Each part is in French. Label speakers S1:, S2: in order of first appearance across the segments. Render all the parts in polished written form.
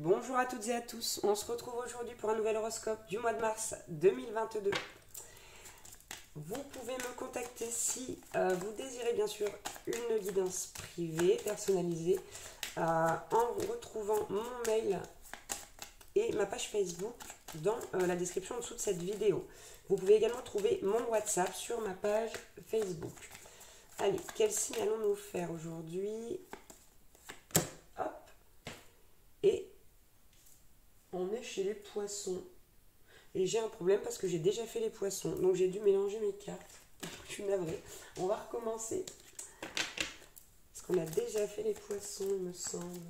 S1: Bonjour à toutes et à tous, on se retrouve aujourd'hui pour un nouvel horoscope du mois de mars 2022. Vous pouvez me contacter si vous désirez bien sûr une guidance privée, personnalisée, en retrouvant mon mail et ma page Facebook dans la description en dessous de cette vidéo. Vous pouvez également trouver mon WhatsApp sur ma page Facebook. Allez, quel signe allons-nous faire aujourd'hui? Hop. Et on est chez les poissons. Et j'ai un problème parce que j'ai déjà fait les poissons. Donc j'ai dû mélanger mes cartes. Je suis navrée. On va recommencer. Parce qu'on a déjà fait les poissons, il me semble.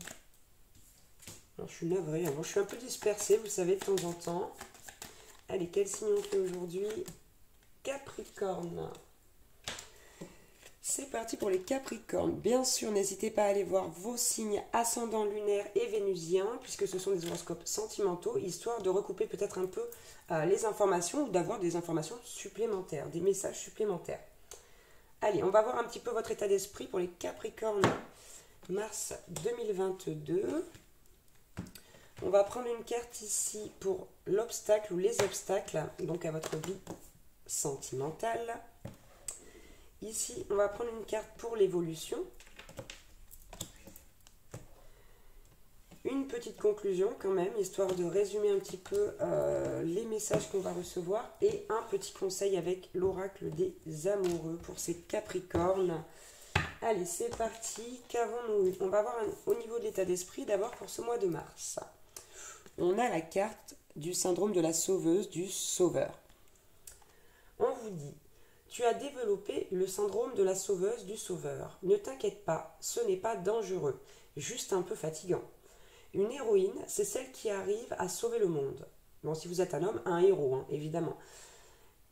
S1: Alors je suis navrée. Alors, je suis un peu dispersée, vous savez, de temps en temps. Allez, quel signe on fait aujourd'hui? Capricorne. C'est parti pour les Capricornes. Bien sûr, n'hésitez pas à aller voir vos signes ascendants lunaires et vénusiens, puisque ce sont des horoscopes sentimentaux, histoire de recouper peut-être un peu les informations ou d'avoir des informations supplémentaires, des messages supplémentaires. Allez, on va voir un petit peu votre état d'esprit pour les Capricornes mars 2022. On va prendre une carte ici pour l'obstacle ou les obstacles, donc à votre vie sentimentale. Ici, on va prendre une carte pour l'évolution. Une petite conclusion quand même, histoire de résumer un petit peu les messages qu'on va recevoir. Et un petit conseil avec l'oracle des amoureux pour ces Capricornes. Allez, c'est parti. Qu'avons-nous eu? On va voir au niveau de l'état d'esprit d'abord pour ce mois de mars. On a la carte du syndrome de la sauveuse, du sauveur. On vous dit: tu as développé le syndrome de la sauveuse du sauveur. Ne t'inquiète pas, ce n'est pas dangereux, juste un peu fatigant. Une héroïne, c'est celle qui arrive à sauver le monde. Bon, si vous êtes un homme, un héros, hein, évidemment.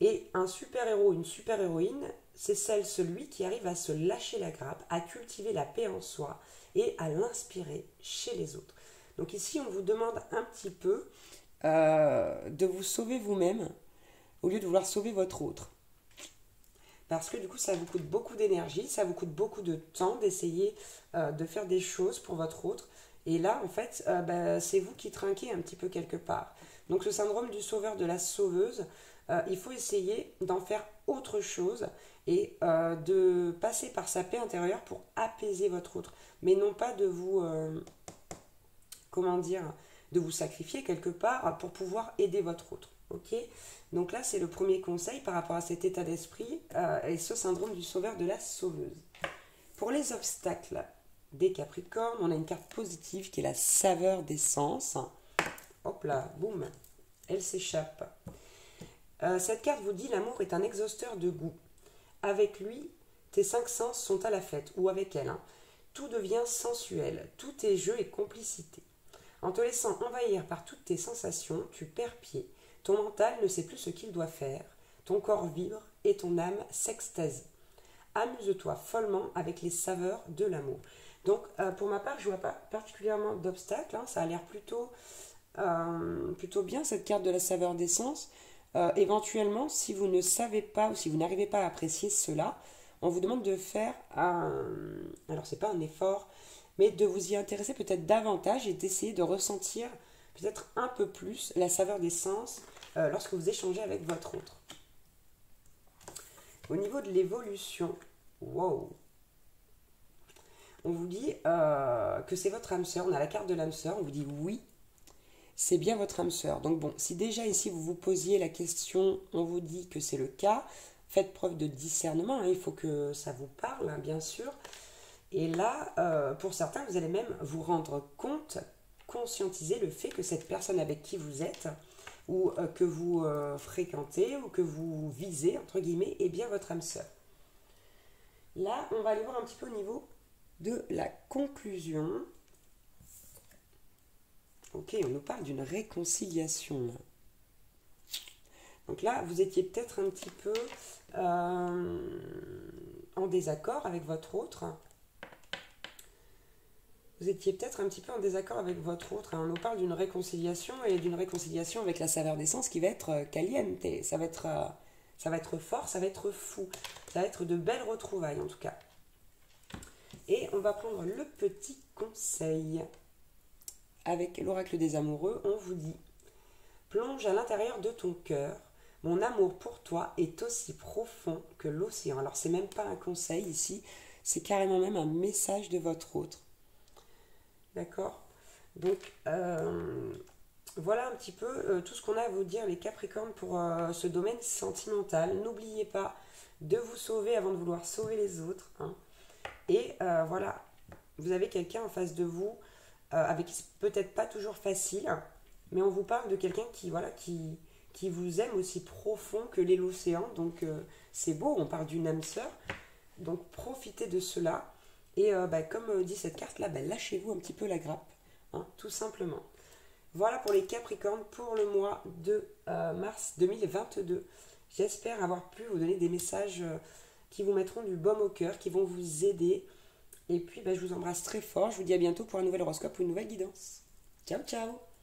S1: Et un super-héros, une super-héroïne, c'est celui qui arrive à se lâcher la grappe, à cultiver la paix en soi et à l'inspirer chez les autres. Donc ici, on vous demande un petit peu de vous sauver vous-même au lieu de vouloir sauver votre autre. Parce que du coup, ça vous coûte beaucoup d'énergie, ça vous coûte beaucoup de temps d'essayer de faire des choses pour votre autre. Et là, en fait, c'est vous qui trinquez un petit peu quelque part. Donc ce syndrome du sauveur, de la sauveuse, il faut essayer d'en faire autre chose et de passer par sa paix intérieure pour apaiser votre autre. Mais non pas de vous, de vous sacrifier quelque part pour pouvoir aider votre autre. Ok? Donc là, c'est le premier conseil par rapport à cet état d'esprit et ce syndrome du sauveur, de la sauveuse. Pour les obstacles des Capricornes, on a une carte positive qui est la saveur des sens. Hop là, boum, elle s'échappe. Cette carte vous dit: l'amour est un exhausteur de goût. Avec lui, tes 5 sens sont à la fête, ou avec elle. Hein. Tout devient sensuel, tout est jeu et complicité. En te laissant envahir par toutes tes sensations, tu perds pied. Ton mental ne sait plus ce qu'il doit faire, ton corps vibre et ton âme s'extasie. Amuse-toi follement avec les saveurs de l'amour. Donc, pour ma part, je ne vois pas particulièrement d'obstacles. Hein. Ça a l'air plutôt bien, cette carte de la saveur des sens. Éventuellement, si vous ne savez pas ou si vous n'arrivez pas à apprécier cela, on vous demande de faire alors, c'est pas un effort, mais de vous y intéresser peut-être davantage et d'essayer de ressentir peut-être un peu plus la saveur des sens lorsque vous échangez avec votre autre. Au niveau de l'évolution, wow, on vous dit que c'est votre âme sœur. On a la carte de l'âme sœur, on vous dit oui, c'est bien votre âme sœur. Donc bon, si déjà ici vous vous posiez la question, on vous dit que c'est le cas, faites preuve de discernement, hein, il faut que ça vous parle, hein, bien sûr. Et là, pour certains, vous allez même vous rendre compte, conscientiser le fait que cette personne avec qui vous êtes, ou que vous fréquentez, ou que vous visez, entre guillemets, est bien votre âme sœur. Là, on va aller voir un petit peu au niveau de la conclusion. Ok, on nous parle d'une réconciliation. Là. Donc là, vous étiez peut-être un petit peu en désaccord avec votre autre. Vous étiez peut-être un petit peu en désaccord avec votre autre. On nous parle d'une réconciliation et d'une réconciliation avec la saveur des sens qui va être caliente. Ça va être fort, ça va être fou. Ça va être de belles retrouvailles en tout cas. Et on va prendre le petit conseil. avec l'oracle des amoureux, on vous dit: plonge à l'intérieur de ton cœur. Mon amour pour toi est aussi profond que l'océan. Alors, c'est même pas un conseil ici, c'est carrément même un message de votre autre. D'accord? Donc, voilà un petit peu tout ce qu'on a à vous dire, les Capricornes, pour ce domaine sentimental. N'oubliez pas de vous sauver avant de vouloir sauver les autres. Hein. Et voilà, vous avez quelqu'un en face de vous avec qui c'est peut-être pas toujours facile, mais on vous parle de quelqu'un qui, voilà, qui vous aime aussi profond que l'est l'océan. Donc c'est beau, on parle d'une âme sœur. Donc profitez de cela. Et comme dit cette carte-là, lâchez-vous un petit peu la grappe, hein, tout simplement. Voilà pour les Capricornes pour le mois de mars 2022. J'espère avoir pu vous donner des messages qui vous mettront du baume au cœur, qui vont vous aider. Et puis je vous embrasse très fort. Je vous dis à bientôt pour un nouvel horoscope ou une nouvelle guidance. Ciao, ciao!